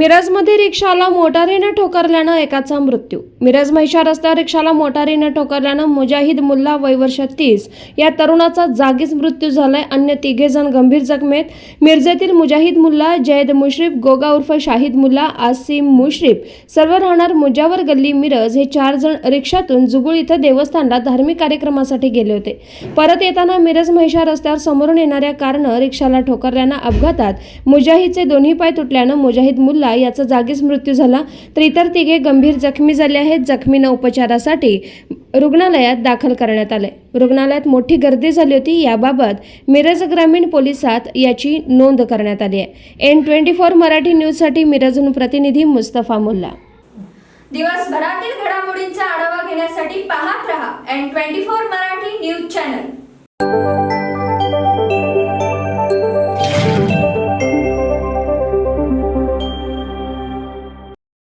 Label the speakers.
Speaker 1: मिरजमध्ये रिक्षाला मोटारीने ठोकरल्यानं एकाचा मृत्यू। मिरज म्हैसाळ रस्त्यावर रिक्षाला मोटारीने ठोकरल्यानं मुजाहिद मुल्ला वय वर्ष 30 या तरुणाचा जागीच मृत्यू झालाय। अन्य 3 जण गंभीर जखमी आहेत। मिरजेतील मुजाहिद मुल्ला, जैद मुश्रीफ, गोगा उर्फ शाहिद मुल्ला, आसिम मुश्रीफ सर्व राहणार मुजावर गल्ली मिरज हे 4 जण रिक्षातून जुगुळ इथं देवस्थानला धार्मिक कार्यक्रमासाठी गेले होते। परत येताना मिरज म्हैसाळ रस्त्यावर समोरून येणाऱ्या कारनं रिक्षाला ठोकरल्यानं अपघातात मुजाहिदचे दोन्ही पाय तुटल्यानं मुजाहिद मुल्ला याचा जागीच मृत्यू झाला, तर इतर 3 गंभीर जखमी झाले आहेत। जखमींना उपचारासाठी रुग्णालयात दाखल करण्यात आले। रुग्णालयात मोठी गर्दी झाली होती। याबाबत मिरज ग्रामीण पोलिसात याची नोंद करण्यात आली आहे। N24 मराठी न्यूजसाठी मिरजहून प्रतिनिधी मुस्तफा मुल्ला।
Speaker 2: दिवसभरातील घडामोडींचा आढावा घेण्यासाठी पाहत रहा N24 मराठी न्यूज चॅनल।